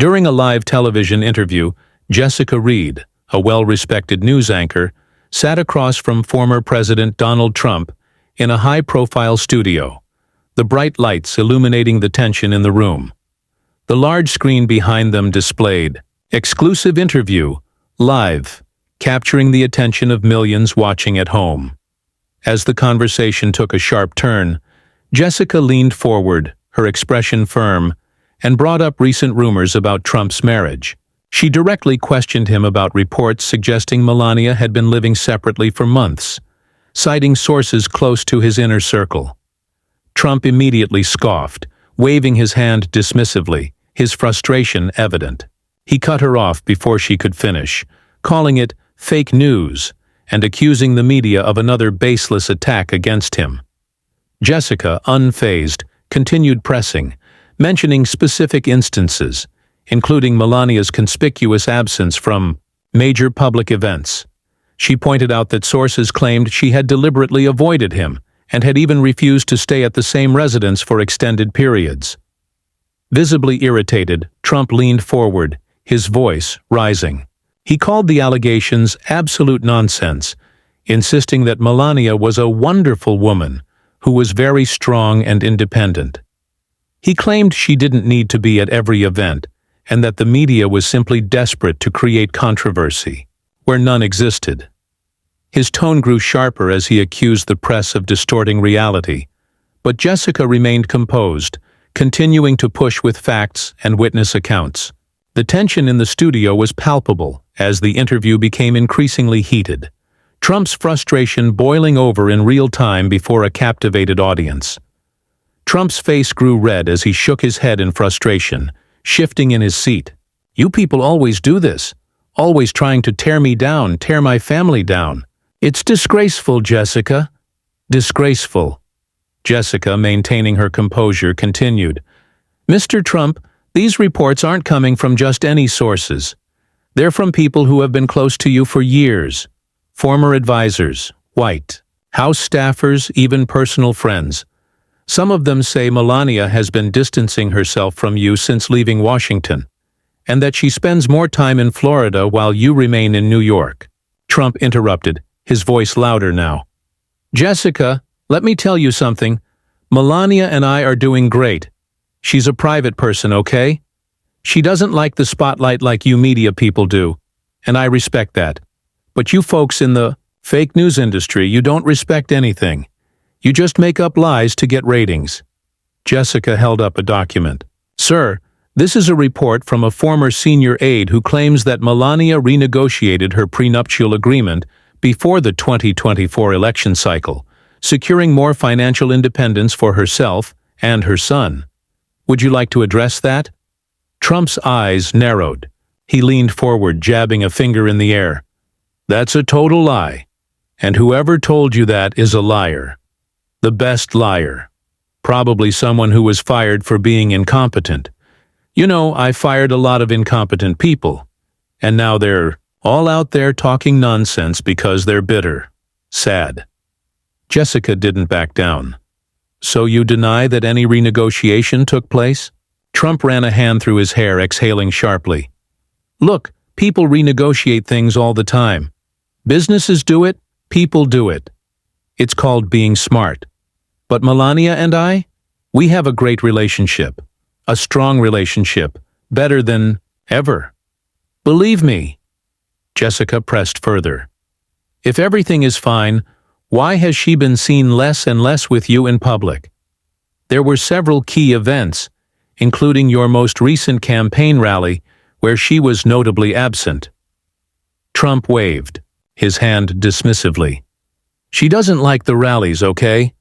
During a live television interview, Jessica Reed, a well-respected news anchor, sat across from former President Donald Trump in a high-profile studio, the bright lights illuminating the tension in the room. The large screen behind them displayed exclusive interview, live, capturing the attention of millions watching at home. As the conversation took a sharp turn, Jessica leaned forward, her expression firm, and brought up recent rumors about Trump's marriage. She directly questioned him about reports suggesting Melania had been living separately for months, citing sources close to his inner circle. Trump immediately scoffed, waving his hand dismissively, his frustration evident. He cut her off before she could finish, calling it fake news and accusing the media of another baseless attack against him. Jessica, unfazed, continued pressing, mentioning specific instances, including Melania's conspicuous absence from major public events. She pointed out that sources claimed she had deliberately avoided him and had even refused to stay at the same residence for extended periods. Visibly irritated, Trump leaned forward, his voice rising. He called the allegations absolute nonsense, insisting that Melania was a wonderful woman who was very strong and independent. He claimed she didn't need to be at every event and that the media was simply desperate to create controversy, where none existed. His tone grew sharper as he accused the press of distorting reality, but Jessica remained composed, continuing to push with facts and witness accounts. The tension in the studio was palpable as the interview became increasingly heated, Trump's frustration boiling over in real time before a captivated audience. Trump's face grew red as he shook his head in frustration, shifting in his seat. "You people always do this, always trying to tear me down, tear my family down. It's disgraceful, Jessica. Disgraceful." Jessica, maintaining her composure, continued, "Mr. Trump, these reports aren't coming from just any sources. They're from people who have been close to you for years. Former advisors, White House staffers, even personal friends. Some of them say Melania has been distancing herself from you since leaving Washington, and that she spends more time in Florida while you remain in New York." Trump interrupted, his voice louder now. "Jessica, let me tell you something. Melania and I are doing great. She's a private person, okay? She doesn't like the spotlight like you media people do, and I respect that. But you folks in the fake news industry, you don't respect anything. You just make up lies to get ratings." Jessica held up a document. "Sir, this is a report from a former senior aide who claims that Melania renegotiated her prenuptial agreement before the 2024 election cycle, securing more financial independence for herself and her son. Would you like to address that?" Trump's eyes narrowed. He leaned forward, jabbing a finger in the air. "That's a total lie. And whoever told you that is a liar. The best liar. Probably someone who was fired for being incompetent. You know, I fired a lot of incompetent people, and now they're all out there talking nonsense because they're bitter. Sad." Jessica didn't back down. "So you deny that any renegotiation took place?" Trump ran a hand through his hair, exhaling sharply. "Look, people renegotiate things all the time. Businesses do it, people do it. It's called being smart. But Melania and I, we have a great relationship, a strong relationship, better than ever. Believe me." Jessica pressed further. "If everything is fine, why has she been seen less and less with you in public? There were several key events, including your most recent campaign rally, where she was notably absent." Trump waved, his hand dismissively. "She doesn't like the rallies, okay?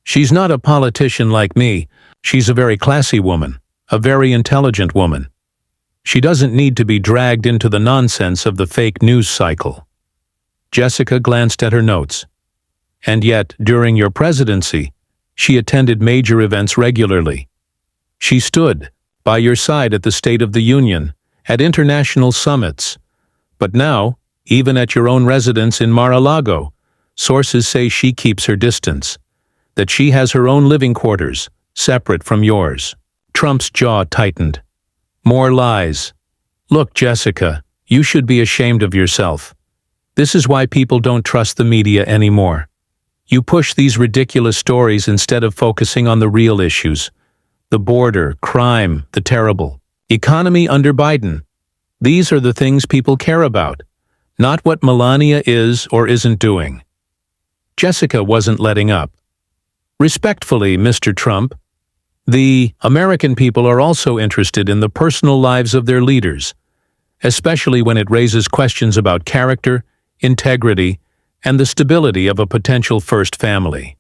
She's not a politician like me. She's a very classy woman, a very intelligent woman. She doesn't need to be dragged into the nonsense of the fake news cycle." Jessica glanced at her notes. "And yet, during your presidency, she attended major events regularly. She stood by your side at the State of the Union, at international summits. But now, even at your own residence in Mar-a-Lago, sources say she keeps her distance, that she has her own living quarters, separate from yours." Trump's jaw tightened. More lies. Look, Jessica, you should be ashamed of yourself. This is why people don't trust the media anymore. You push these ridiculous stories instead of focusing on the real issues. The border, crime, the terrible economy under Biden. These are the things people care about, not what Melania is or isn't doing. Jessica wasn't letting up. Respectfully, Mr. Trump, the American people are also interested in the personal lives of their leaders, especially when it raises questions about character, integrity, and the stability of a potential first family.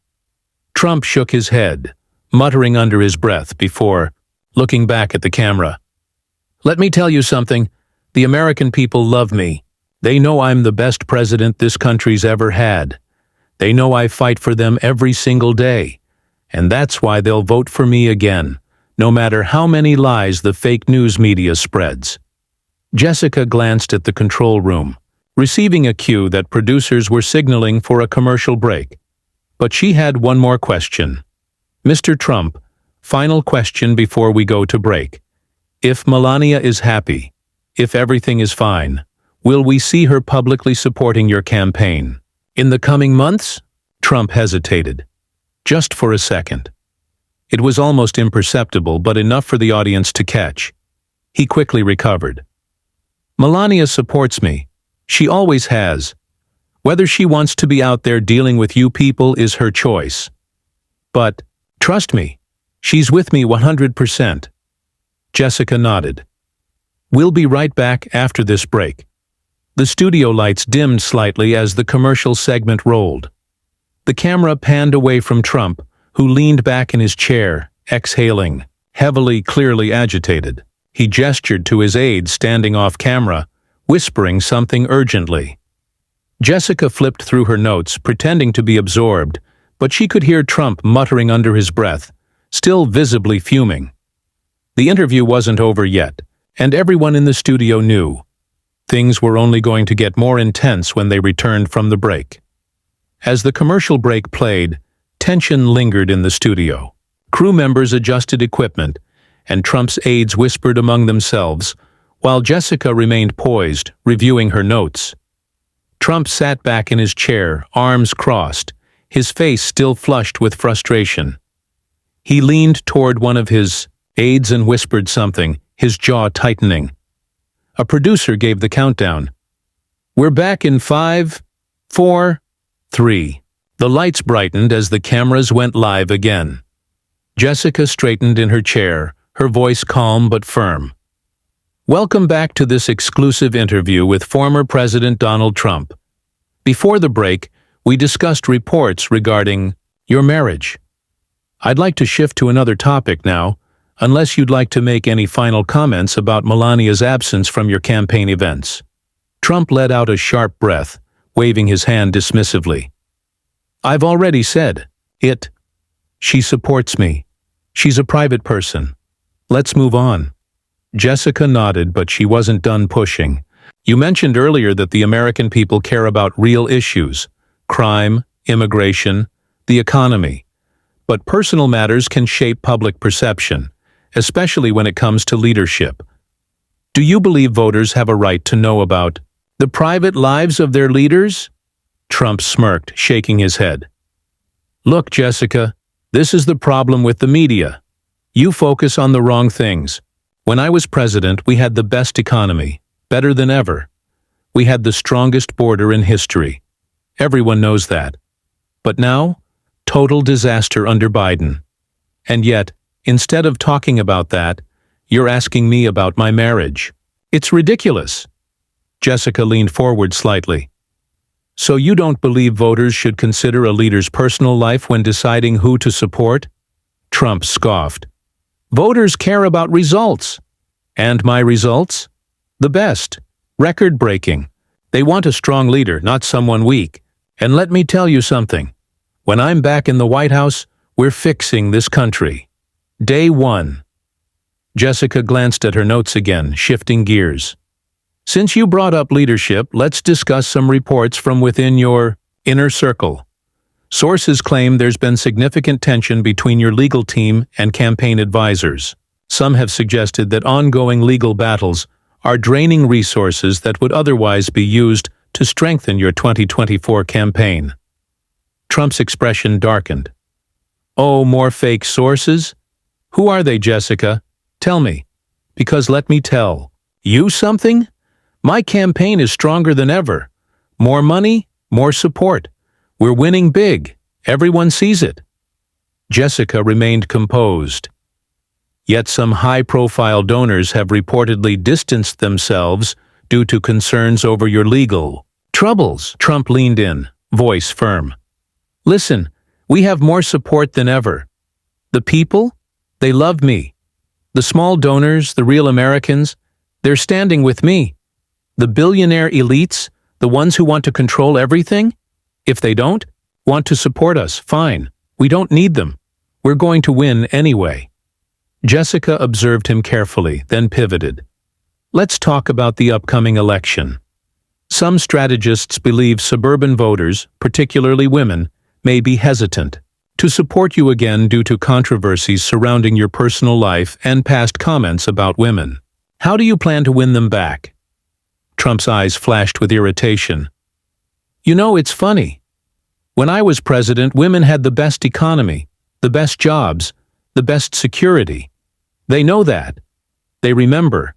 Trump shook his head, muttering under his breath before looking back at the camera. Let me tell you something. The American people love me. They know I'm the best president this country's ever had. They know I fight for them every single day. And that's why they'll vote for me again, no matter how many lies the fake news media spreads. Jessica glanced at the control room, receiving a cue that producers were signaling for a commercial break. But she had one more question. Mr. Trump, final question before we go to break. If Melania is happy, if everything is fine, will we see her publicly supporting your campaign? In the coming months? Trump hesitated. Just for a second. It was almost imperceptible, but enough for the audience to catch. He quickly recovered. Melania supports me. She always has. Whether she wants to be out there dealing with you people is her choice. But, trust me, she's with me 100%. Jessica nodded. We'll be right back after this break. The studio lights dimmed slightly as the commercial segment rolled. The camera panned away from Trump, who leaned back in his chair, exhaling, heavily, clearly agitated. He gestured to his aide standing off camera, whispering something urgently. Jessica flipped through her notes, pretending to be absorbed, but she could hear Trump muttering under his breath, still visibly fuming. The interview wasn't over yet, and everyone in the studio knew. Things were only going to get more intense when they returned from the break. As the commercial break played, tension lingered in the studio. Crew members adjusted equipment, and Trump's aides whispered among themselves, while Jessica remained poised, reviewing her notes. Trump sat back in his chair, arms crossed, his face still flushed with frustration. He leaned toward one of his aides and whispered something, his jaw tightening. A producer gave the countdown. We're back in 5, 4, 3. The lights brightened as the cameras went live again. Jessica straightened in her chair, her voice calm but firm. Welcome back to this exclusive interview with former President Donald Trump. Before the break, we discussed reports regarding your marriage. I'd like to shift to another topic now, unless you'd like to make any final comments about Melania's absence from your campaign events. Trump let out a sharp breath, waving his hand dismissively. I've already said it. She supports me. She's a private person. Let's move on. Jessica nodded, but she wasn't done pushing. You mentioned earlier that the American people care about real issues: crime, immigration, the economy. But personal matters can shape public perception, especially when it comes to leadership. Do you believe voters have a right to know about the private lives of their leaders? Trump smirked, shaking his head. Look, Jessica, this is the problem with the media. You focus on the wrong things. When I was president, we had the best economy, better than ever. We had the strongest border in history. Everyone knows that. But now, total disaster under Biden. And yet, instead of talking about that, you're asking me about my marriage. It's ridiculous. Jessica leaned forward slightly. So you don't believe voters should consider a leader's personal life when deciding who to support? Trump scoffed. Voters care about results. And my results? The best. Record-breaking. They want a strong leader, not someone weak. And let me tell you something. When I'm back in the White House, we're fixing this country. Day 1. Jessica glanced at her notes again, shifting gears. Since you brought up leadership, let's discuss some reports from within your inner circle. Sources claim there's been significant tension between your legal team and campaign advisors. Some have suggested that ongoing legal battles are draining resources that would otherwise be used to strengthen your 2024 campaign. Trump's expression darkened. Oh, more fake sources? Who are they, Jessica? Tell me. Because let me tell you something. My campaign is stronger than ever. More money, more support. We're winning big. Everyone sees it. Jessica remained composed. Yet some high-profile donors have reportedly distanced themselves due to concerns over your legal troubles. Trump leaned in, voice firm. Listen, we have more support than ever. The people? They love me. The small donors, the real Americans, they're standing with me. The billionaire elites, the ones who want to control everything? If they don't want to support us, fine. We don't need them. We're going to win anyway. Jessica observed him carefully, then pivoted. Let's talk about the upcoming election. Some strategists believe suburban voters, particularly women, may be hesitant to support you again due to controversies surrounding your personal life and past comments about women. How do you plan to win them back? Trump's eyes flashed with irritation. You know, it's funny. When I was president, women had the best economy, the best jobs, the best security. They know that. They remember.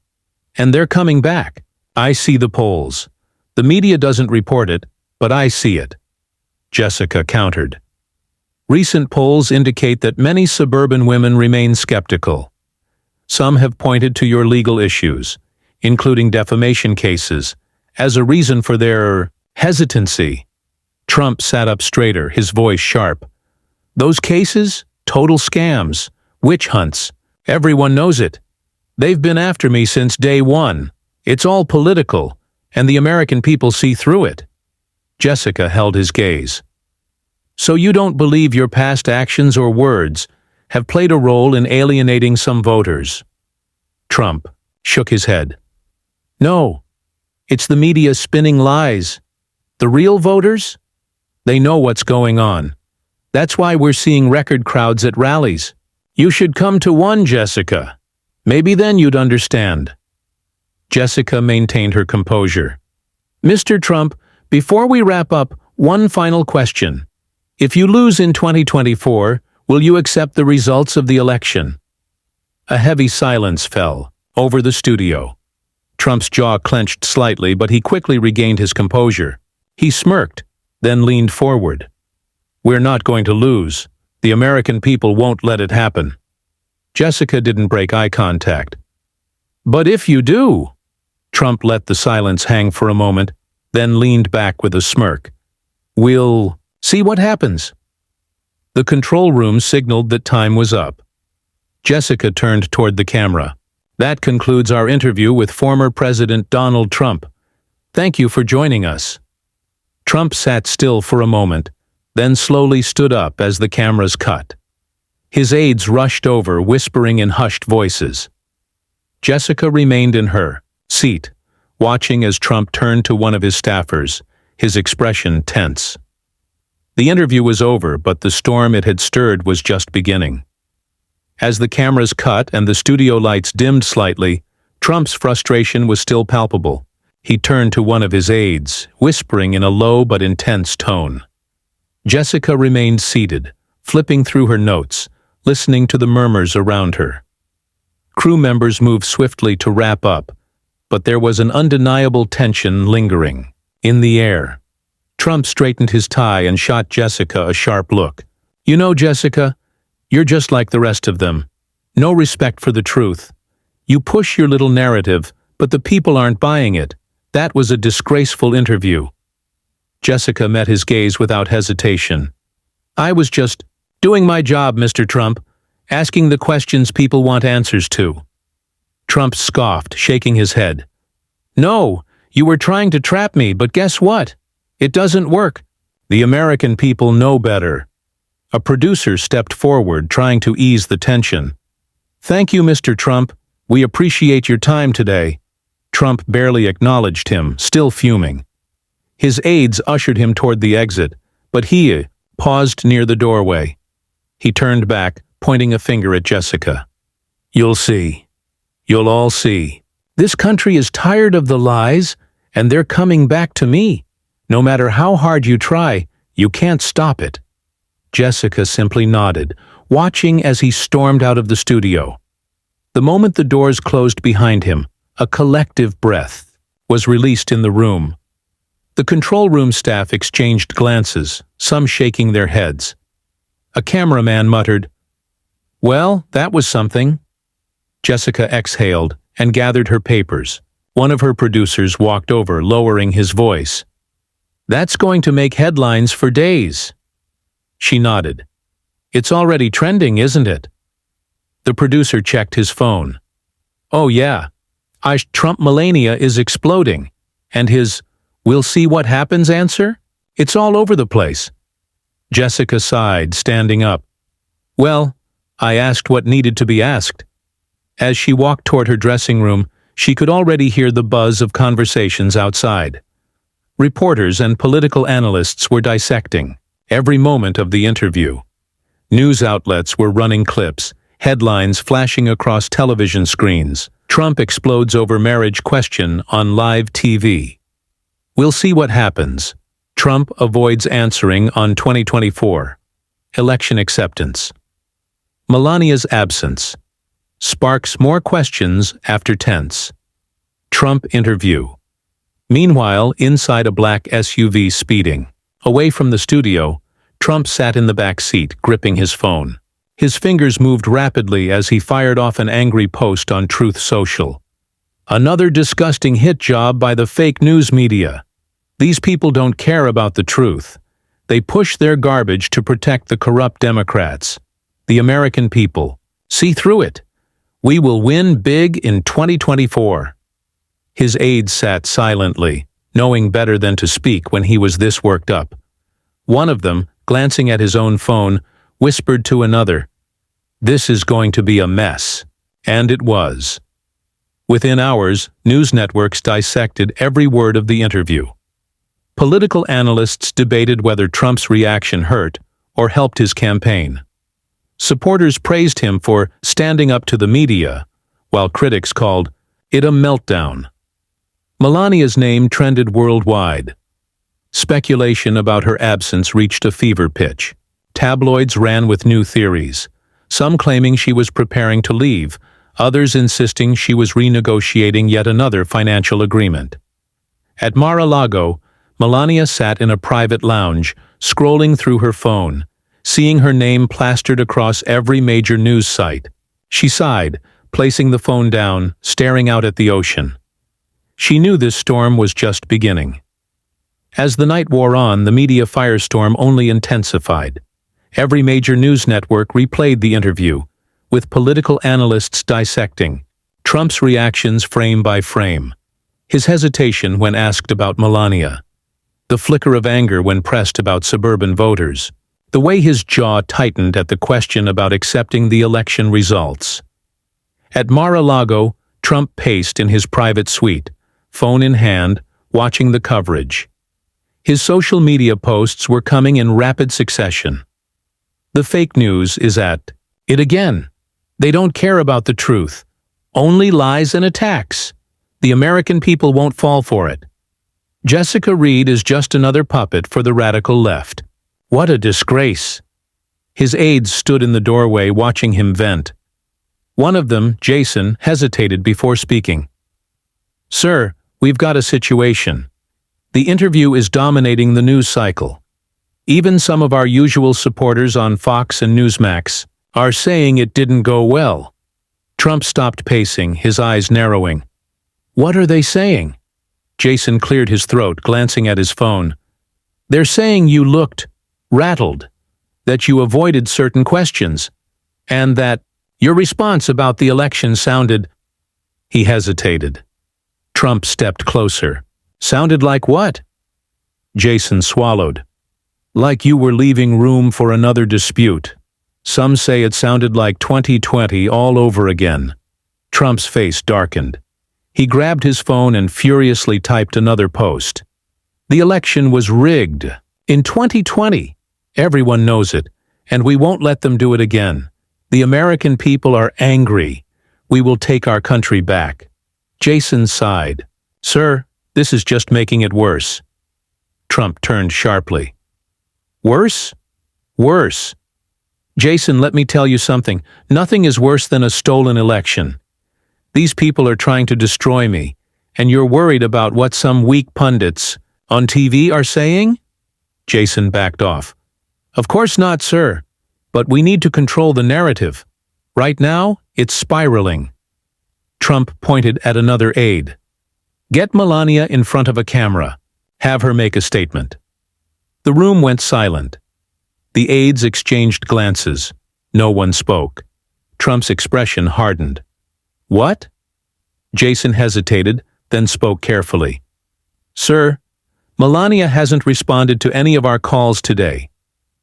And they're coming back. I see the polls. The media doesn't report it, but I see it. Jessica countered. Recent polls indicate that many suburban women remain skeptical. Some have pointed to your legal issues, including defamation cases, as a reason for their hesitancy. Trump sat up straighter, his voice sharp. Those cases? Total scams. Witch hunts. Everyone knows it. They've been after me since day one. It's all political, and the American people see through it. Jessica held his gaze. So you don't believe your past actions or words have played a role in alienating some voters? Trump shook his head. No, it's the media spinning lies. The real voters? They know what's going on. That's why we're seeing record crowds at rallies. You should come to one, Jessica. Maybe then you'd understand. Jessica maintained her composure. Mr. Trump, before we wrap up, one final question. If you lose in 2024, will you accept the results of the election? A heavy silence fell over the studio. Trump's jaw clenched slightly, but he quickly regained his composure. He smirked, then leaned forward. We're not going to lose. The American people won't let it happen. Jessica didn't break eye contact. But if you do? Trump let the silence hang for a moment, then leaned back with a smirk. We'll see what happens. The control room signaled that time was up. Jessica turned toward the camera. That concludes our interview with former President Donald Trump. Thank you for joining us. Trump sat still for a moment, then slowly stood up as the cameras cut. His aides rushed over, whispering in hushed voices. Jessica remained in her seat, watching as Trump turned to one of his staffers, his expression tense. The interview was over, but the storm it had stirred was just beginning. As the cameras cut and the studio lights dimmed slightly, Trump's frustration was still palpable. He turned to one of his aides, whispering in a low but intense tone. Jessica remained seated, flipping through her notes, listening to the murmurs around her. Crew members moved swiftly to wrap up, but there was an undeniable tension lingering in the air. Trump straightened his tie and shot Jessica a sharp look. You know, Jessica, you're just like the rest of them. No respect for the truth. You push your little narrative, but the people aren't buying it. That was a disgraceful interview. Jessica met his gaze without hesitation. I was just doing my job, Mr. Trump, asking the questions people want answers to. Trump scoffed, shaking his head. No, you were trying to trap me, but guess what? It doesn't work. The American people know better. A producer stepped forward, trying to ease the tension. Thank you, Mr. Trump. We appreciate your time today. Trump barely acknowledged him, still fuming. His aides ushered him toward the exit, but he paused near the doorway. He turned back, pointing a finger at Jessica. You'll see. You'll all see. This country is tired of the lies, and they're coming back to me. No matter how hard you try, you can't stop it." Jessica simply nodded, watching as he stormed out of the studio. The moment the doors closed behind him, a collective breath was released in the room. The control room staff exchanged glances, some shaking their heads. A cameraman muttered, "Well, that was something." Jessica exhaled and gathered her papers. One of her producers walked over, lowering his voice. "That's going to make headlines for days." She nodded. "It's already trending, isn't it?" The producer checked his phone. "Oh yeah, Trump Melania is exploding. And his 'we'll see what happens' answer? It's all over the place." Jessica sighed, standing up. "Well, I asked what needed to be asked." As she walked toward her dressing room, she could already hear the buzz of conversations outside. Reporters and political analysts were dissecting every moment of the interview. News outlets were running clips, headlines flashing across television screens. Trump explodes over marriage question on live TV. We'll see what happens. Trump avoids answering on 2024. Election acceptance. Melania's absence sparks more questions after tense. Trump interview. Meanwhile, inside a black SUV speeding away from the studio, Trump sat in the back seat, gripping his phone. His fingers moved rapidly as he fired off an angry post on Truth Social. "Another disgusting hit job by the fake news media. These people don't care about the truth. They push their garbage to protect the corrupt Democrats. The American people. See through it. We will win big in 2024. His aides sat silently, knowing better than to speak when he was this worked up. One of them, glancing at his own phone, whispered to another, "This is going to be a mess." And it was. Within hours, news networks dissected every word of the interview. Political analysts debated whether Trump's reaction hurt or helped his campaign. Supporters praised him for standing up to the media, while critics called it a meltdown. Melania's name trended worldwide. Speculation about her absence reached a fever pitch. Tabloids ran with new theories, some claiming she was preparing to leave, others insisting she was renegotiating yet another financial agreement. At Mar-a-Lago, Melania sat in a private lounge, scrolling through her phone, seeing her name plastered across every major news site. She sighed, placing the phone down, staring out at the ocean. She knew this storm was just beginning. As the night wore on, the media firestorm only intensified. Every major news network replayed the interview, with political analysts dissecting Trump's reactions frame by frame. His hesitation when asked about Melania. The flicker of anger when pressed about suburban voters. The way his jaw tightened at the question about accepting the election results. At Mar-a-Lago, Trump paced in his private suite, phone in hand, watching the coverage. His social media posts were coming in rapid succession. The fake news is at it again. They don't care about the truth. Only lies and attacks. The American people won't fall for it. Jessica Reed is just another puppet for the radical left. What a disgrace. His aides stood in the doorway watching him vent. One of them, Jason, hesitated before speaking. "Sir, we've got a situation. The interview is dominating the news cycle. Even some of our usual supporters on Fox and Newsmax are saying it didn't go well." Trump stopped pacing, his eyes narrowing. "What are they saying?" Jason cleared his throat, glancing at his phone. "They're saying you looked rattled, that you avoided certain questions, and that your response about the election sounded—" He hesitated. Trump stepped closer. "Sounded like what?" Jason swallowed. "Like you were leaving room for another dispute. Some say it sounded like 2020 all over again." Trump's face darkened. He grabbed his phone and furiously typed another post. "The election was rigged. In 2020. Everyone knows it, and we won't let them do it again. The American people are angry. We will take our country back. Jason sighed. Sir, this is just making it worse. Trump turned sharply. Worse? Worse. Jason, let me tell you something. Nothing is worse than a stolen election. These people are trying to destroy me, and you're worried about what some weak pundits on TV are saying? Jason backed off. Of course not, sir. But we need to control the narrative. Right now, it's spiraling. Trump pointed at another aide. Get Melania in front of a camera. Have her make a statement. The room went silent. The aides exchanged glances. No one spoke. Trump's expression hardened. What? Jason hesitated, then spoke carefully. Sir, Melania hasn't responded to any of our calls today.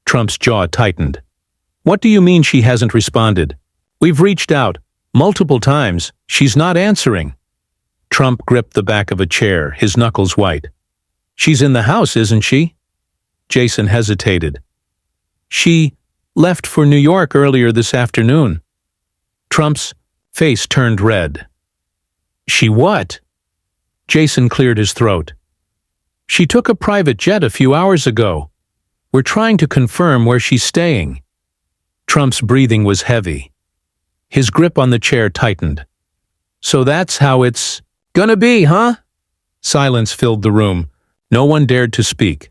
Trump's jaw tightened. What do you mean she hasn't responded? We've reached out multiple times. She's not answering. Trump gripped the back of a chair, his knuckles white. She's in the house, isn't she? Jason hesitated. She left for New York earlier this afternoon. Trump's face turned red. She what? Jason cleared his throat. She took a private jet a few hours ago. We're trying to confirm where she's staying. Trump's breathing was heavy. His grip on the chair tightened. So that's how it's gonna be, huh? Silence filled the room. No one dared to speak.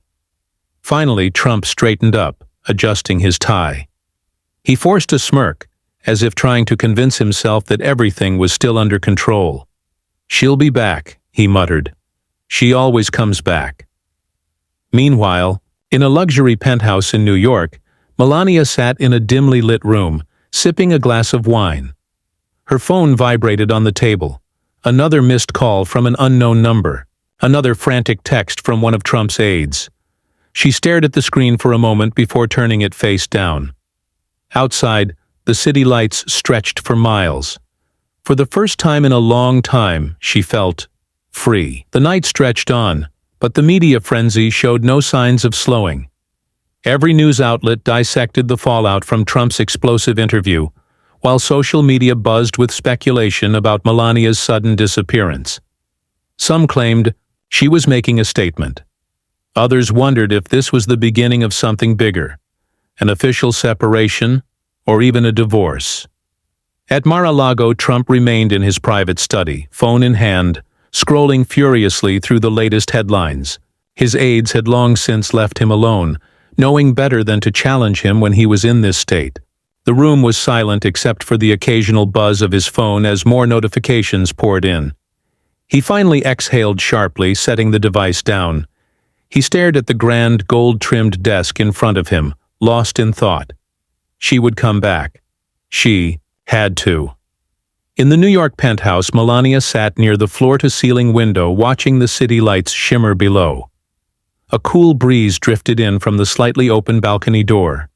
Finally, Trump straightened up, adjusting his tie. He forced a smirk, as if trying to convince himself that everything was still under control. She'll be back, he muttered. She always comes back. Meanwhile, in a luxury penthouse in New York, Melania sat in a dimly lit room, sipping a glass of wine. Her phone vibrated on the table. Another missed call from an unknown number. Another frantic text from one of Trump's aides. She stared at the screen for a moment before turning it face down. Outside, the city lights stretched for miles. For the first time in a long time, she felt free. The night stretched on, but the media frenzy showed no signs of slowing. Every news outlet dissected the fallout from Trump's explosive interview, while social media buzzed with speculation about Melania's sudden disappearance. Some claimed she was making a statement. Others wondered if this was the beginning of something bigger, an official separation, or even a divorce. At Mar-a-Lago, Trump remained in his private study, phone in hand, scrolling furiously through the latest headlines. His aides had long since left him alone, knowing better than to challenge him when he was in this state. The room was silent except for the occasional buzz of his phone as more notifications poured in. He finally exhaled sharply, setting the device down. He stared at the grand, gold-trimmed desk in front of him, lost in thought. She would come back. She had to. In the New York penthouse, Melania sat near the floor-to-ceiling window watching the city lights shimmer below. A cool breeze drifted in from the slightly open balcony door.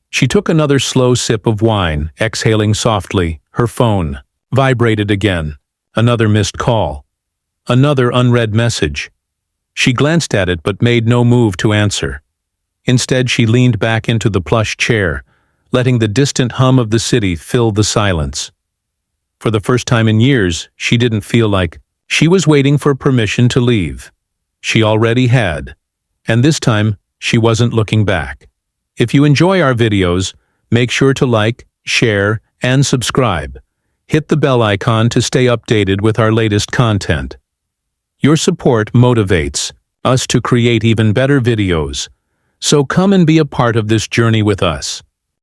She took another slow sip of wine, exhaling softly. Her phone vibrated again. Another missed call. Another unread message. She glanced at it but made no move to answer. Instead, she leaned back into the plush chair, letting the distant hum of the city fill the silence. For the first time in years, she didn't feel like she was waiting for permission to leave. She already had. And this time, she wasn't looking back. If you enjoy our videos, make sure to like, share, and subscribe. Hit the bell icon to stay updated with our latest content. Your support motivates us to create even better videos, so come and be a part of this journey with us.